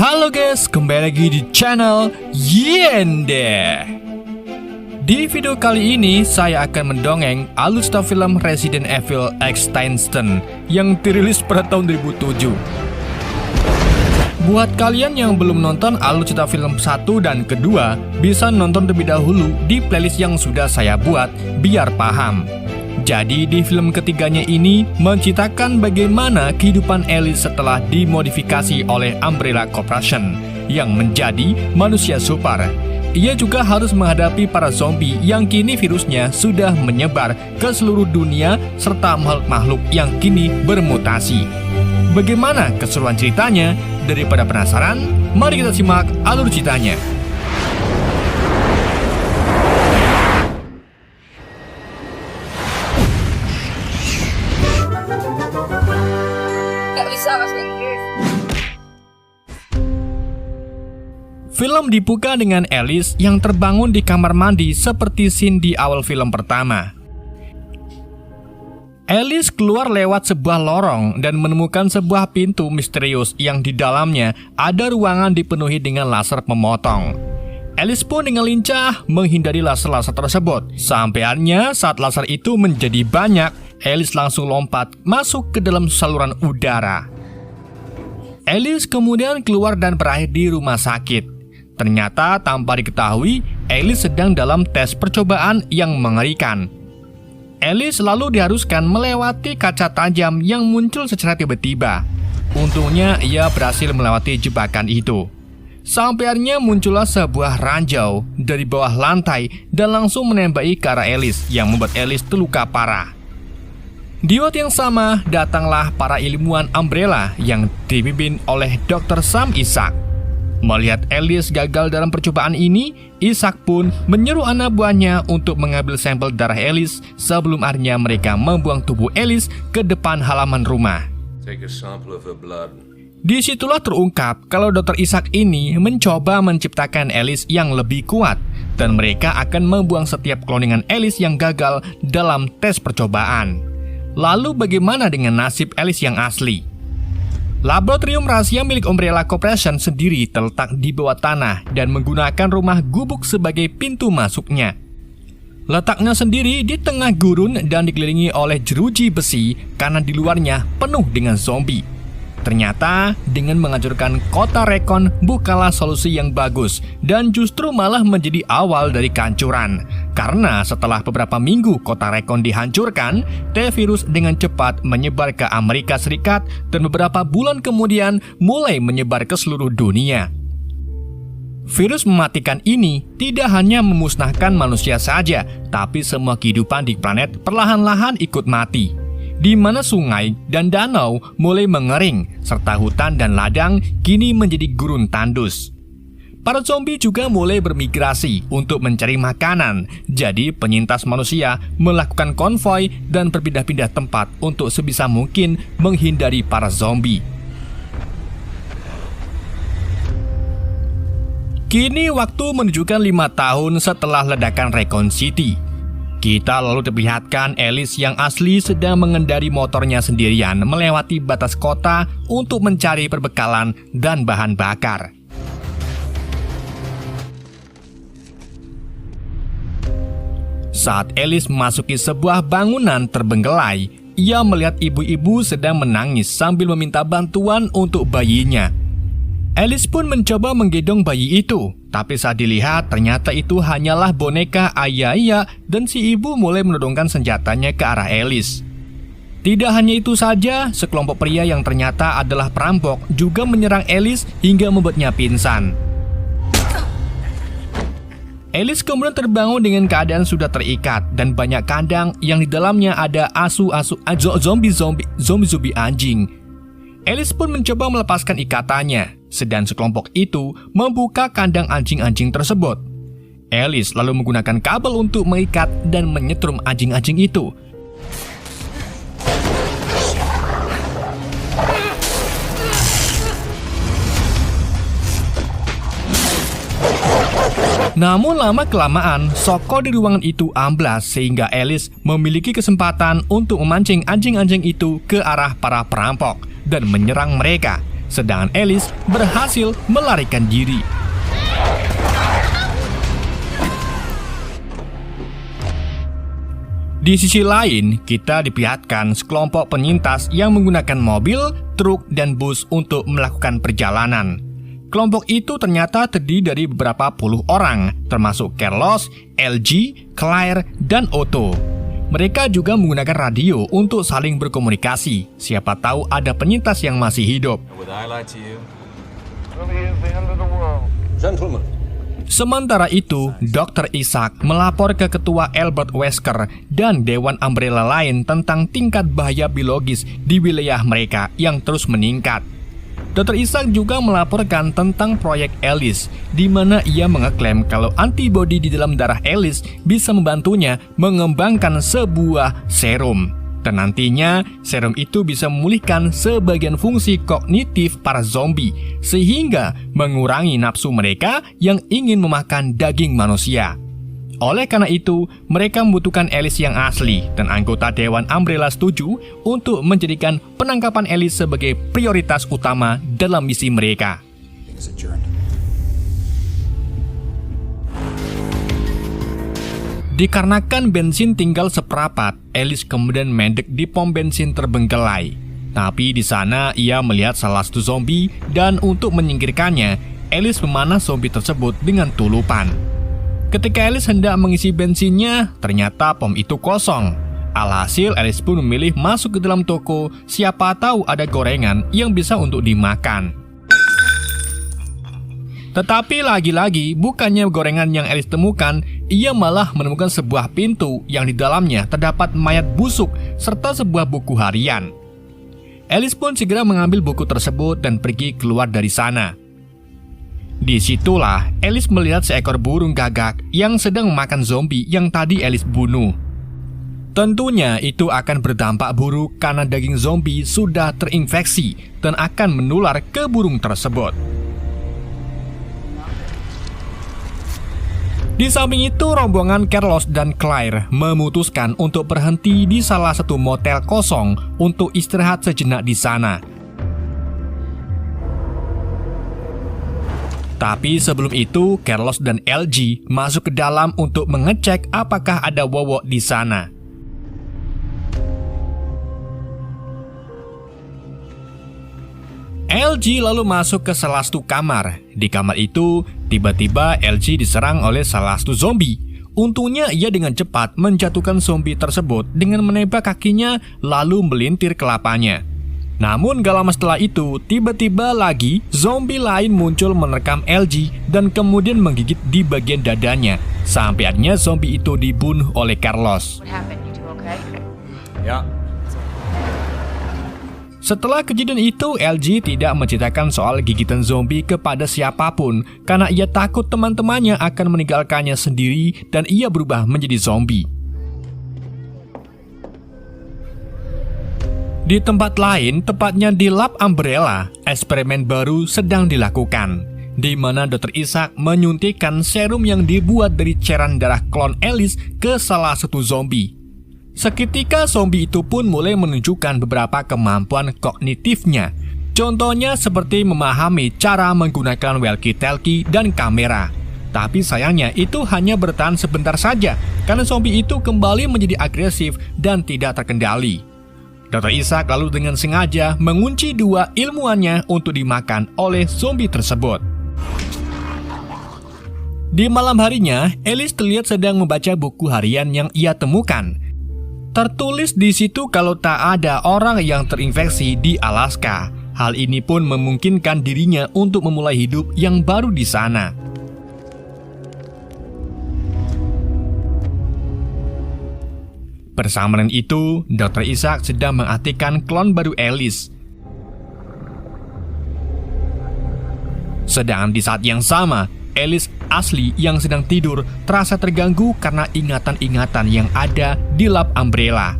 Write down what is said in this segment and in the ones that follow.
Halo guys, kembali lagi di channel Yende. Di video kali ini saya akan mendongeng alutsista film Resident Evil Extinction yang dirilis pada tahun 2007. Buat kalian yang belum nonton alutsista film 1 dan kedua, bisa nonton terlebih dahulu di playlist yang sudah saya buat biar paham. Jadi di film ketiganya ini menceritakan bagaimana kehidupan Ellis setelah dimodifikasi oleh Umbrella Corporation yang menjadi manusia super. Ia juga harus menghadapi para zombie yang kini virusnya sudah menyebar ke seluruh dunia serta makhluk-makhluk yang kini bermutasi. Bagaimana keseruan ceritanya? Daripada penasaran, mari kita simak alur ceritanya. Film dibuka dengan Ellis yang terbangun di kamar mandi seperti scene di awal film pertama. Ellis keluar lewat sebuah lorong dan menemukan sebuah pintu misterius yang di dalamnya ada ruangan dipenuhi dengan laser pemotong. Ellis pun dengan lincah menghindari laser-laser tersebut. Sampai akhirnya saat laser itu menjadi banyak, Ellis langsung lompat masuk ke dalam saluran udara. Ellis kemudian keluar dan berakhir di rumah sakit. Ternyata tanpa diketahui, Ellis sedang dalam tes percobaan yang mengerikan. Ellis lalu diharuskan melewati kaca tajam yang muncul secara tiba-tiba. Untungnya ia berhasil melewati jebakan itu. Sampai akhirnya muncullah sebuah ranjau dari bawah lantai dan langsung menembaki ke arah Ellis yang membuat Ellis terluka parah. Di waktu yang sama, datanglah para ilmuwan Umbrella yang dipimpin oleh Dr. Sam Isaac. Melihat Ellis gagal dalam percobaan ini, Isaac pun menyuruh anak buahnya untuk mengambil sampel darah Ellis sebelum akhirnya mereka membuang tubuh Ellis ke depan halaman rumah. Disitulah terungkap kalau Dr. Isaac ini mencoba menciptakan Ellis yang lebih kuat dan mereka akan membuang setiap kloningan Ellis yang gagal dalam tes percobaan. Lalu bagaimana dengan nasib Ellis yang asli? Laboratorium rahasia milik Umbrella Corporation sendiri terletak di bawah tanah dan menggunakan rumah gubuk sebagai pintu masuknya. Letaknya sendiri di tengah gurun dan dikelilingi oleh jeruji besi karena di luarnya penuh dengan zombie. Ternyata dengan menghancurkan kota Recon bukanlah solusi yang bagus dan justru malah menjadi awal dari kehancuran. Karena setelah beberapa minggu kota Recon dihancurkan, T-virus dengan cepat menyebar ke Amerika Serikat dan beberapa bulan kemudian mulai menyebar ke seluruh dunia. Virus mematikan ini tidak hanya memusnahkan manusia saja, tapi semua kehidupan di planet perlahan-lahan ikut mati. Di mana sungai dan danau mulai mengering, serta hutan dan ladang kini menjadi gurun tandus. Para zombie juga mulai bermigrasi untuk mencari makanan, jadi penyintas manusia melakukan konvoi dan berpindah-pindah tempat untuk sebisa mungkin menghindari para zombie. Kini waktu menunjukkan 5 tahun setelah ledakan Recon City. Kita lalu diperlihatkan Ellis yang asli sedang mengendari motornya sendirian melewati batas kota untuk mencari perbekalan dan bahan bakar. Saat Ellis memasuki sebuah bangunan terbengkelai, ia melihat ibu-ibu sedang menangis sambil meminta bantuan untuk bayinya. Ellis pun mencoba menggendong bayi itu, tapi saat dilihat ternyata itu hanyalah boneka ayah dan si ibu mulai menodongkan senjatanya ke arah Ellis. Tidak hanya itu saja, sekelompok pria yang ternyata adalah perampok juga menyerang Ellis hingga membuatnya pingsan. Ellis kemudian terbangun dengan keadaan sudah terikat dan banyak kandang yang di dalamnya ada zombie anjing. Ellis pun mencoba melepaskan ikatannya, sedang sekelompok itu membuka kandang anjing-anjing tersebut. Ellis lalu menggunakan kabel untuk mengikat dan menyetrum anjing-anjing itu. Namun lama-kelamaan, soko di ruangan itu amblas sehingga Ellis memiliki kesempatan untuk memancing anjing-anjing itu ke arah para perampok dan menyerang mereka. sedangkan Alice berhasil melarikan diri. Di sisi lain, kita diperlihatkan sekelompok penyintas yang menggunakan mobil, truk, dan bus untuk melakukan perjalanan. Kelompok itu ternyata terdiri dari beberapa puluh orang, termasuk Carlos, LG, Claire, dan Otto. Mereka juga menggunakan radio untuk saling berkomunikasi. Siapa tahu ada penyintas yang masih hidup. Gentlemen. Sementara itu, Dr. Isaac melapor ke Ketua Albert Wesker dan Dewan Umbrella lain tentang tingkat bahaya biologis di wilayah mereka yang terus meningkat. Dr. Isaac juga melaporkan tentang proyek Alice, di mana ia mengeklaim kalau antibodi di dalam darah Alice bisa membantunya mengembangkan sebuah serum. Dan nantinya, serum itu bisa memulihkan sebagian fungsi kognitif para zombie, sehingga mengurangi nafsu mereka yang ingin memakan daging manusia. Oleh karena itu, mereka membutuhkan Alice yang asli, dan anggota Dewan Umbrella setuju untuk menjadikan penangkapan Alice sebagai prioritas utama dalam misi mereka. Dikarenakan bensin tinggal seperapat, Alice kemudian mendek di pom bensin terbengkelai. Tapi di sana ia melihat salah satu zombie dan untuk menyingkirkannya, Alice memanah zombie tersebut dengan tulupan. Ketika Alice hendak mengisi bensinnya, ternyata pom itu kosong. Alhasil Alice pun memilih masuk ke dalam toko, siapa tahu ada gorengan yang bisa untuk dimakan. Tetapi lagi-lagi, bukannya gorengan yang Alice temukan, ia malah menemukan sebuah pintu yang di dalamnya terdapat mayat busuk serta sebuah buku harian. Alice pun segera mengambil buku tersebut dan pergi keluar dari sana. Disitulah Alice melihat seekor burung gagak yang sedang memakan zombie yang tadi Alice bunuh. Tentunya itu akan berdampak buruk karena daging zombie sudah terinfeksi dan akan menular ke burung tersebut. Di samping itu, rombongan Carlos dan Claire memutuskan untuk berhenti di salah satu motel kosong untuk istirahat sejenak di sana. Tapi sebelum itu, Carlos dan LG masuk ke dalam untuk mengecek apakah ada Wowo di sana. LG lalu masuk ke salah satu kamar. Di kamar itu, tiba-tiba LG diserang oleh salah satu zombie. Untungnya ia dengan cepat menjatuhkan zombie tersebut dengan menembak kakinya lalu melintir kelapanya. Namun gak lama setelah itu, tiba-tiba lagi zombie lain muncul menerkam LG dan kemudian menggigit di bagian dadanya. Sampai akhirnya zombie itu dibunuh oleh Carlos. Ya. Setelah kejadian itu, LG tidak menceritakan soal gigitan zombie kepada siapapun karena ia takut teman-temannya akan meninggalkannya sendiri dan ia berubah menjadi zombie. Di tempat lain, tepatnya di Lab Umbrella, eksperimen baru sedang dilakukan, di mana Dr. Isaac menyuntikkan serum yang dibuat dari cairan darah klon Alice ke salah satu zombie. Seketika zombie itu pun mulai menunjukkan beberapa kemampuan kognitifnya. Contohnya seperti memahami cara menggunakan walkie-talkie dan kamera. Tapi sayangnya itu hanya bertahan sebentar saja karena zombie itu kembali menjadi agresif dan tidak terkendali. Dr. Isaac lalu dengan sengaja mengunci dua ilmuannya untuk dimakan oleh zombie tersebut. Di malam harinya, Alice terlihat sedang membaca buku harian yang ia temukan. Tertulis di situ kalau tak ada orang yang terinfeksi di Alaska. Hal ini pun memungkinkan dirinya untuk memulai hidup yang baru di sana. Bersamaan itu, Dr. Isaac sedang mengaktifkan klon baru Alice. Sedang di saat yang sama, Alice asli yang sedang tidur terasa terganggu karena ingatan-ingatan yang ada di Lab Umbrella.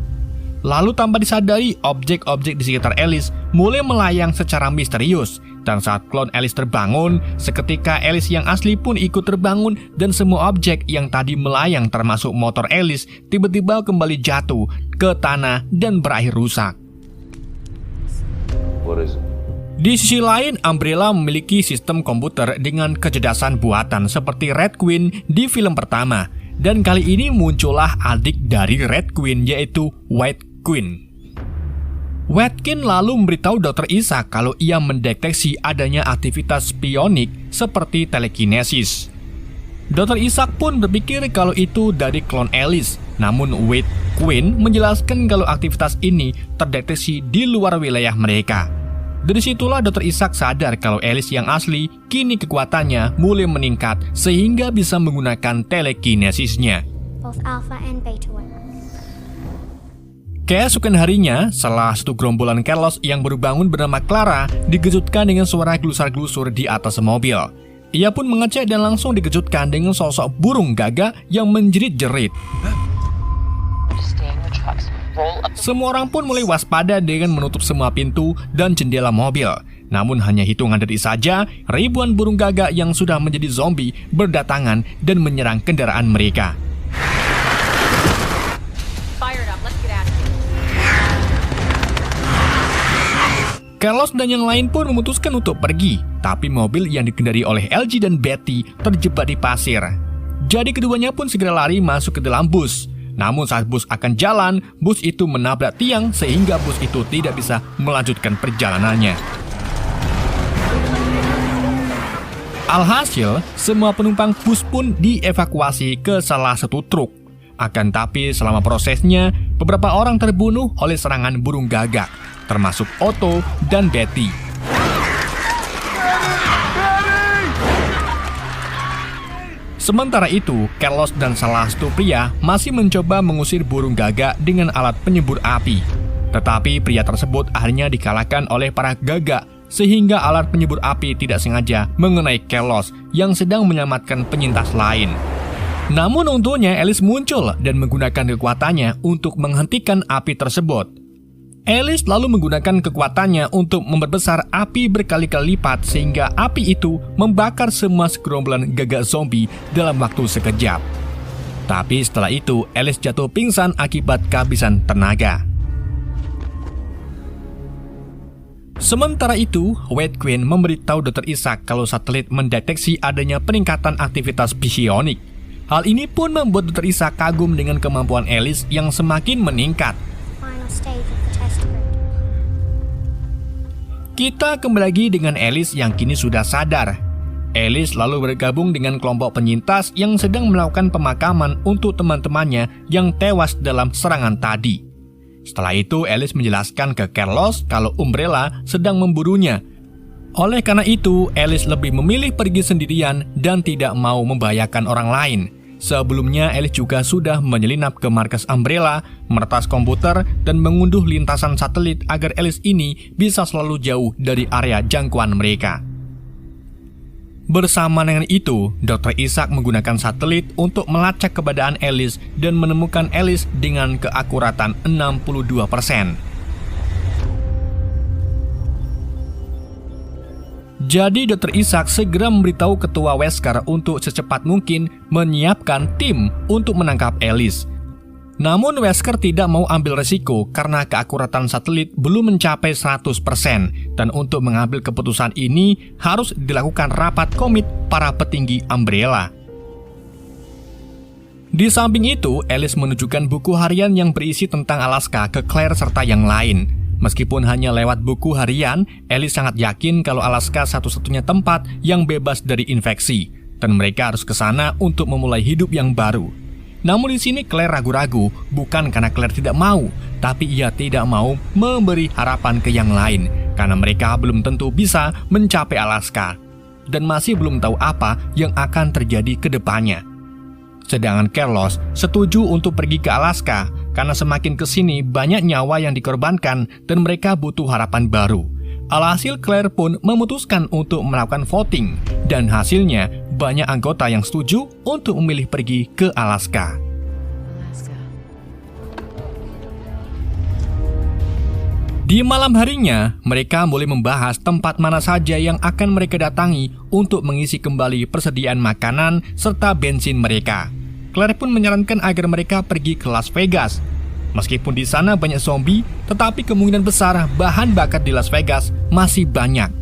Lalu tanpa disadari, objek-objek di sekitar Alice mulai melayang secara misterius. Dan saat klon Alice terbangun, seketika Alice yang asli pun ikut terbangun dan semua objek yang tadi melayang termasuk motor Alice tiba-tiba kembali jatuh ke tanah dan berakhir rusak. What is it? Di sisi lain, Umbrella memiliki sistem komputer dengan kecerdasan buatan seperti Red Queen di film pertama. Dan kali ini muncullah adik dari Red Queen, yaitu White Queen. White Queen lalu memberitahu Dr. Isaac kalau ia mendeteksi adanya aktivitas spionik seperti telekinesis. Dr. Isaac pun berpikir kalau itu dari klon Alice, namun White Queen menjelaskan kalau aktivitas ini terdeteksi di luar wilayah mereka. Dari situlah Dr. Isaac sadar kalau Alice yang asli kini kekuatannya mulai meningkat sehingga bisa menggunakan telekinesisnya. Both alpha and beta were. Keesokan harinya, salah satu gerombolan Carlos yang baru bangun bernama Clara dikejutkan dengan suara gelusar-gelusur di atas mobil. Ia pun mengecek dan langsung dikejutkan dengan sosok burung gagak yang menjerit-jerit. Semua orang pun mulai waspada dengan menutup semua pintu dan jendela mobil. Namun hanya hitungan detik saja, ribuan burung gagak yang sudah menjadi zombie berdatangan dan menyerang kendaraan mereka. Carlos dan yang lain pun memutuskan untuk pergi, tapi mobil yang dikendari oleh LG dan Betty terjebak di pasir. Jadi keduanya pun segera lari masuk ke dalam bus. Namun saat bus akan jalan, bus itu menabrak tiang sehingga bus itu tidak bisa melanjutkan perjalanannya. Alhasil, semua penumpang bus pun dievakuasi ke salah satu truk. Akan tapi selama prosesnya, beberapa orang terbunuh oleh serangan burung gagak, termasuk Otto dan Betty. Sementara itu, Carlos dan salah satu pria masih mencoba mengusir burung gagak dengan alat penyembur api. Tetapi pria tersebut akhirnya dikalahkan oleh para gagak, sehingga alat penyembur api tidak sengaja mengenai Carlos yang sedang menyelamatkan penyintas lain. Namun untungnya Alice muncul dan menggunakan kekuatannya untuk menghentikan api tersebut. Alice lalu menggunakan kekuatannya untuk memperbesar api berkali-kali lipat sehingga api itu membakar semua segerombolan gagak zombie dalam waktu sekejap. Tapi setelah itu, Alice jatuh pingsan akibat kehabisan tenaga. Sementara itu, White Queen memberitahu Dr. Isaac kalau satelit mendeteksi adanya peningkatan aktivitas psionik. Hal ini pun membuat Dr. Isaac kagum dengan kemampuan Alice yang semakin meningkat. Kita kembali lagi dengan Alice yang kini sudah sadar. Alice lalu bergabung dengan kelompok penyintas yang sedang melakukan pemakaman untuk teman-temannya yang tewas dalam serangan tadi. Setelah itu, Alice menjelaskan ke Carlos kalau Umbrella sedang memburunya. Oleh karena itu, Alice lebih memilih pergi sendirian dan tidak mau membahayakan orang lain. Sebelumnya, Alice juga sudah menyelinap ke markas Umbrella, meretas komputer, dan mengunduh lintasan satelit agar Alice ini bisa selalu jauh dari area jangkauan mereka. Bersama dengan itu, Dr. Isaac menggunakan satelit untuk melacak keberadaan Alice dan menemukan Alice dengan keakuratan 62%. Jadi Dr. Isaac segera memberitahu ketua Wesker untuk secepat mungkin menyiapkan tim untuk menangkap Alice. Namun Wesker tidak mau ambil resiko karena keakuratan satelit belum mencapai 100%, dan untuk mengambil keputusan ini harus dilakukan rapat komit para petinggi Umbrella. Di samping itu, Alice menunjukkan buku harian yang berisi tentang Alaska ke Claire serta yang lain. Meskipun hanya lewat buku harian, Alice sangat yakin kalau Alaska satu-satunya tempat yang bebas dari infeksi, dan mereka harus ke sana untuk memulai hidup yang baru. Namun di sini Claire ragu-ragu, bukan karena Claire tidak mau, tapi ia tidak mau memberi harapan ke yang lain, karena mereka belum tentu bisa mencapai Alaska, dan masih belum tahu apa yang akan terjadi ke depannya. Sedangkan Carlos setuju untuk pergi ke Alaska karena semakin kesini banyak nyawa yang dikorbankan dan mereka butuh harapan baru. Alhasil Claire pun memutuskan untuk melakukan voting dan hasilnya banyak anggota yang setuju untuk memilih pergi ke Alaska. Di malam harinya, mereka mulai membahas tempat mana saja yang akan mereka datangi untuk mengisi kembali persediaan makanan serta bensin mereka. Claire pun menyarankan agar mereka pergi ke Las Vegas. Meskipun di sana banyak zombie, tetapi kemungkinan besar bahan bakar di Las Vegas masih banyak.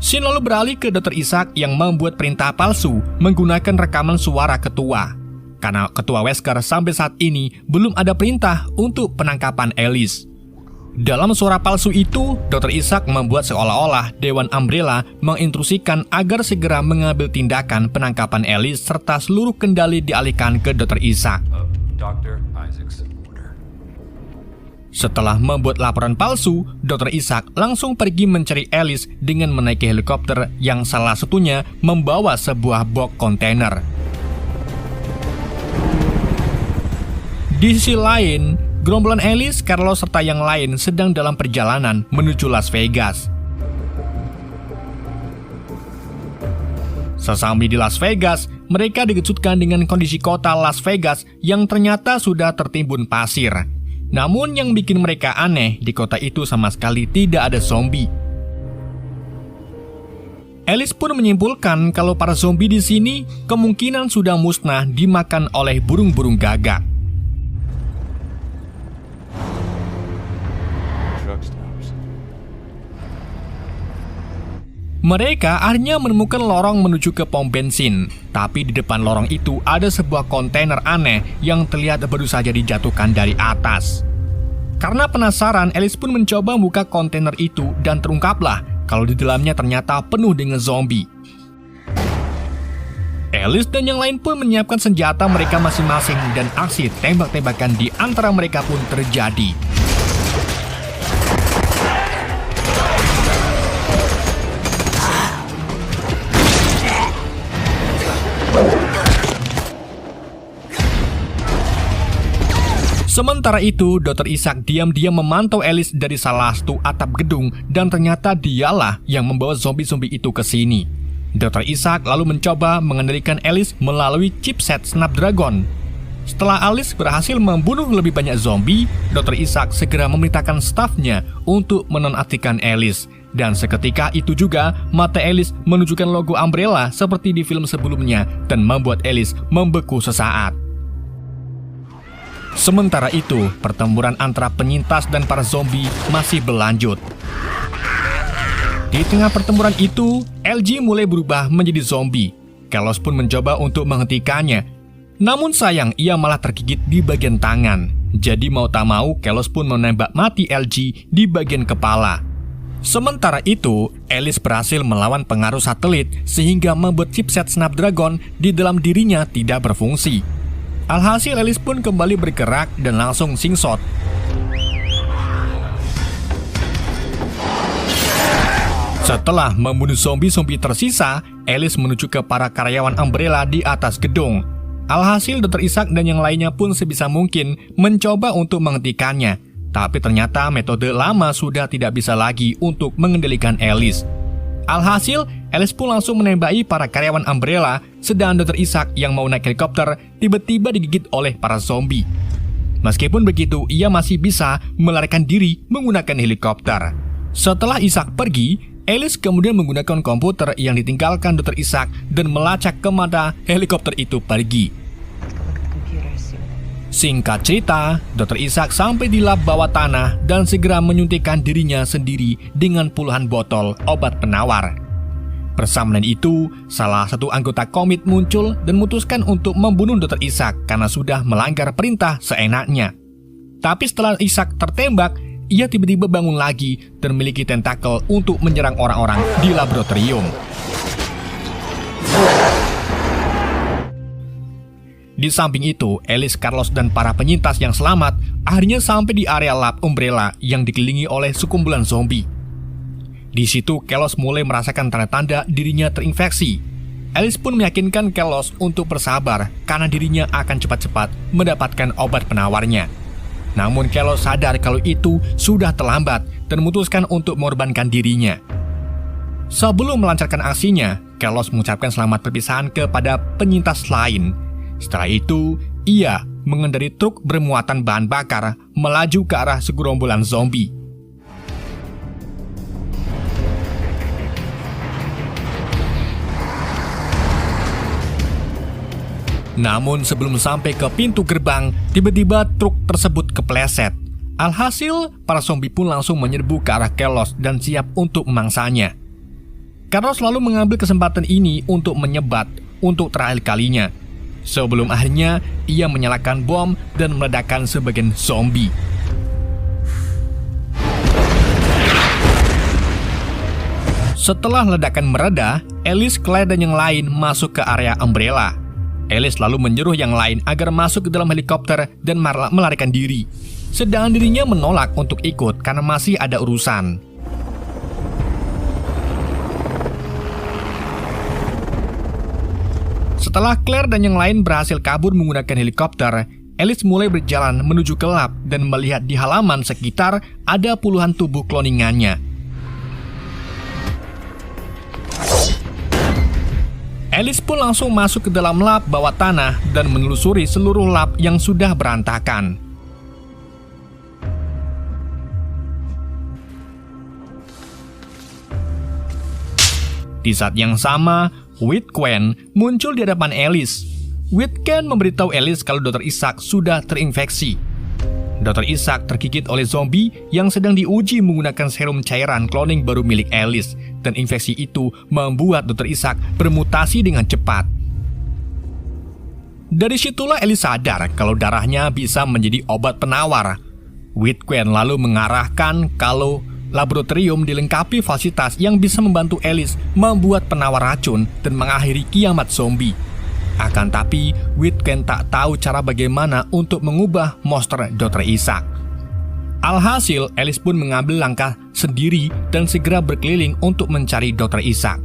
Scene lalu beralih ke Dr. Isaac yang membuat perintah palsu menggunakan rekaman suara ketua. Karena ketua Wesker sampai saat ini belum ada perintah untuk penangkapan Alice. Dalam suara palsu itu, Dr. Isaac membuat seolah-olah Dewan Umbrella menginstruksikan agar segera mengambil tindakan penangkapan Alice serta seluruh kendali dialihkan ke Dr. Isaac. Dr. Isaac's order. Setelah membuat laporan palsu, Dr. Isaac langsung pergi mencari Alice dengan menaiki helikopter yang salah satunya membawa sebuah box kontainer. Di sisi lain, gerombolan Alice, Carlos, serta yang lain sedang dalam perjalanan menuju Las Vegas. Sesampai di Las Vegas, mereka dikejutkan dengan kondisi kota Las Vegas yang ternyata sudah tertimbun pasir. Namun yang bikin mereka aneh, di kota itu sama sekali tidak ada zombie. Alice pun menyimpulkan kalau para zombie di sini kemungkinan sudah musnah dimakan oleh burung-burung gagak. Mereka akhirnya menemukan lorong menuju ke pom bensin. Tapi di depan lorong itu ada sebuah kontainer aneh yang terlihat baru saja dijatuhkan dari atas. Karena penasaran, Alice pun mencoba membuka kontainer itu dan terungkaplah kalau di dalamnya ternyata penuh dengan zombie. Alice dan yang lain pun menyiapkan senjata mereka masing-masing dan aksi tembak-tembakan di antara mereka pun terjadi. Sementara itu, Dr. Isaac diam-diam memantau Alice dari salah satu atap gedung dan ternyata dialah yang membawa zombie-zombie itu ke sini. Dr. Isaac lalu mencoba mengendalikan Alice melalui chipset Snapdragon. Setelah Alice berhasil membunuh lebih banyak zombie, Dr. Isaac segera memerintahkan stafnya untuk menonaktifkan Alice. Dan seketika itu juga, mata Alice menunjukkan logo Umbrella seperti di film sebelumnya dan membuat Alice membeku sesaat. Sementara itu, pertempuran antara penyintas dan para zombie masih berlanjut. Di tengah pertempuran itu, LG mulai berubah menjadi zombie. Carlos pun mencoba untuk menghentikannya. Namun sayang, ia malah tergigit di bagian tangan. Jadi mau tak mau, Carlos pun menembak mati LG di bagian kepala. Sementara itu, Alice berhasil melawan pengaruh satelit sehingga membuat chipset Snapdragon di dalam dirinya tidak berfungsi. Alhasil Alice pun kembali bergerak dan langsung singshot. Setelah membunuh zombie-zombie tersisa, Alice menuju ke para karyawan Umbrella di atas gedung. Alhasil Dr. Isaac dan yang lainnya pun sebisa mungkin mencoba untuk menghentikannya. Tapi ternyata metode lama sudah tidak bisa lagi untuk mengendalikan Alice. Alhasil, Alice pun langsung menembaki para karyawan Umbrella, sedang Dr. Isaac yang mau naik helikopter tiba-tiba digigit oleh para zombie. Meskipun begitu, ia masih bisa melarikan diri menggunakan helikopter. Setelah Isaac pergi, Alice kemudian menggunakan komputer yang ditinggalkan Dr. Isaac dan melacak kemana helikopter itu pergi. Singkat cerita, Dr. Isaac sampai di lab bawah tanah dan segera menyuntikkan dirinya sendiri dengan puluhan botol obat penawar. Bersamaan itu, salah satu anggota komit muncul dan memutuskan untuk membunuh Dr. Isaac karena sudah melanggar perintah seenaknya. Tapi setelah Isaac tertembak, ia tiba-tiba bangun lagi dan memiliki tentakel untuk menyerang orang-orang di laboratorium. Di samping itu, Alice, Carlos, dan para penyintas yang selamat akhirnya sampai di area lab Umbrella yang dikelilingi oleh sekumpulan zombie. Di situ, Carlos mulai merasakan tanda-tanda dirinya terinfeksi. Alice pun meyakinkan Carlos untuk bersabar karena dirinya akan cepat-cepat mendapatkan obat penawarnya. Namun Carlos sadar kalau itu sudah terlambat dan memutuskan untuk mengorbankan dirinya. Sebelum melancarkan aksinya, Carlos mengucapkan selamat perpisahan kepada penyintas lain. Setelah itu, ia mengendarai truk bermuatan bahan bakar melaju ke arah segerombolan zombie. Namun sebelum sampai ke pintu gerbang, tiba-tiba truk tersebut kepleset. Alhasil, para zombie pun langsung menyerbu ke arah Carlos dan siap untuk memangsanya. Carlos lalu mengambil kesempatan ini untuk menyebat untuk terakhir kalinya. Sebelum akhirnya, ia menyalakan bom dan meledakkan sebagian zombie. Setelah ledakan mereda, Ellis, Claire, dan yang lain masuk ke area Umbrella. Ellis lalu menyuruh yang lain agar masuk ke dalam helikopter dan melarikan diri. Sedangkan dirinya menolak untuk ikut karena masih ada urusan. Setelah Claire dan yang lain berhasil kabur menggunakan helikopter, Ellis mulai berjalan menuju ke lab dan melihat di halaman sekitar ada puluhan tubuh kloningannya. Ellis pun langsung masuk ke dalam lab bawah tanah dan menelusuri seluruh lab yang sudah berantakan. Di saat yang sama, Whitquen muncul di hadapan Ellis. Whitquen memberitahu Ellis kalau Dr. Isaac sudah terinfeksi. Dr. Isaac tergigit oleh zombie yang sedang diuji menggunakan serum cairan cloning baru milik Ellis, dan infeksi itu membuat Dr. Isaac bermutasi dengan cepat. Dari situlah Ellis sadar kalau darahnya bisa menjadi obat penawar. Whitquen lalu mengarahkan kalau laboratorium dilengkapi fasilitas yang bisa membantu Ellis membuat penawar racun dan mengakhiri kiamat zombie. Akan tapi, Whitquen tak tahu cara bagaimana untuk mengubah monster Dr. Isaac. Alhasil, Ellis pun mengambil langkah sendiri dan segera berkeliling untuk mencari Dr. Isaac.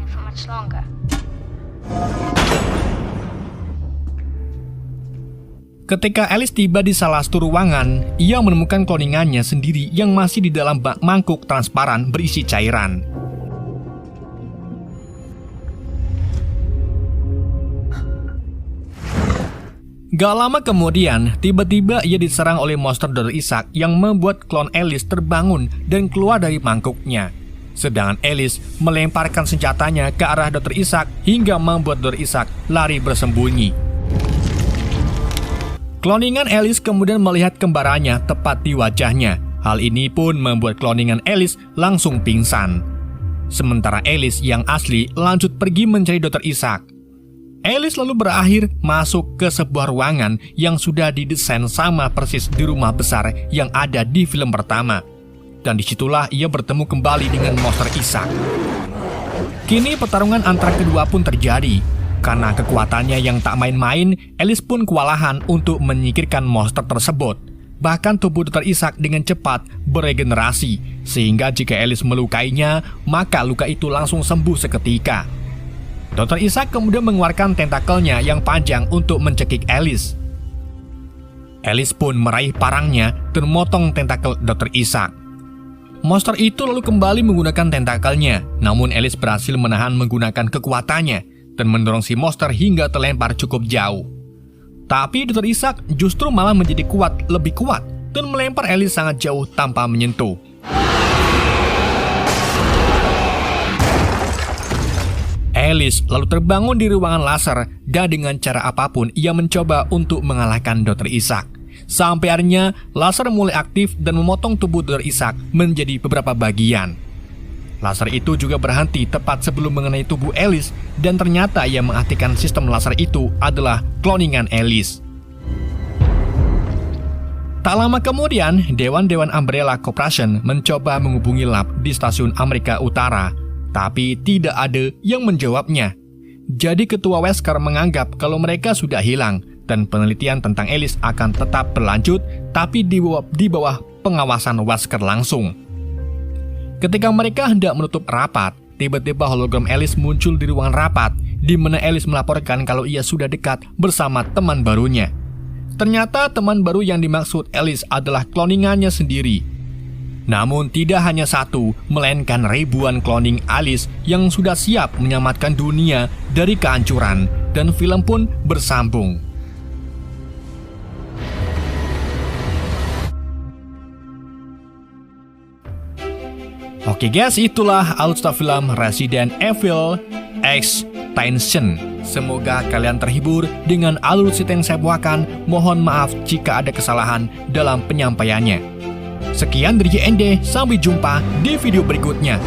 Ketika Ellis tiba di salah satu ruangan, ia menemukan kloningannya sendiri yang masih di dalam bak mangkuk transparan berisi cairan. Gak lama kemudian, tiba-tiba ia diserang oleh monster Dr. Isaac yang membuat klon Ellis terbangun dan keluar dari mangkuknya. Sedangkan Ellis melemparkan senjatanya ke arah Dr. Isaac hingga membuat Dr. Isaac lari bersembunyi. Kloningan Ellis kemudian melihat kembarannya tepat di wajahnya. Hal ini pun membuat kloningan Ellis langsung pingsan. Sementara Ellis yang asli lanjut pergi mencari Dr. Isaac. Ellis lalu berakhir masuk ke sebuah ruangan yang sudah didesain sama persis di rumah besar yang ada di film pertama. Dan disitulah ia bertemu kembali dengan monster Isaac. Kini pertarungan antara kedua pun terjadi. Karena kekuatannya yang tak main-main, Ellis pun kewalahan untuk menyingkirkan monster tersebut. Bahkan tubuh Dr. Isaac dengan cepat beregenerasi, sehingga jika Ellis melukainya, maka luka itu langsung sembuh seketika. Dr. Isaac kemudian mengeluarkan tentakelnya yang panjang untuk mencekik Ellis. Ellis pun meraih parangnya dan memotong tentakel Dr. Isaac. Monster itu lalu kembali menggunakan tentakelnya, namun Ellis berhasil menahan menggunakan kekuatannya dan mendorong si monster hingga terlempar cukup jauh. Tapi Dr. Isaac justru malah menjadi lebih kuat dan melempar Ellis sangat jauh tanpa menyentuh. Ellis lalu terbangun di ruangan laser dan dengan cara apapun ia mencoba untuk mengalahkan Dr. Isaac. Sampai akhirnya laser mulai aktif dan memotong tubuh Dr. Isaac menjadi beberapa bagian. Laser itu juga berhenti tepat sebelum mengenai tubuh Ellis dan ternyata yang mengaktifkan sistem laser itu adalah kloningan Ellis. Tak lama kemudian, Dewan-Dewan Umbrella Corporation mencoba menghubungi lab di stasiun Amerika Utara, tapi tidak ada yang menjawabnya. Jadi ketua Wesker menganggap kalau mereka sudah hilang dan penelitian tentang Ellis akan tetap berlanjut, tapi di bawah pengawasan Wesker langsung. Ketika mereka hendak menutup rapat, tiba-tiba hologram Ellis muncul di ruangan rapat, di mana Ellis melaporkan kalau ia sudah dekat bersama teman barunya. Ternyata teman baru yang dimaksud Ellis adalah kloningannya sendiri. Namun tidak hanya satu, melainkan ribuan kloning Alice yang sudah siap menyelamatkan dunia dari kehancuran, dan film pun bersambung. Oke guys, itulah alur cerita film Resident Evil Extinction. Semoga kalian terhibur dengan alur cerita yang saya bawakan. Mohon maaf jika ada kesalahan dalam penyampaiannya. Sekian dari JND, sampai jumpa di video berikutnya.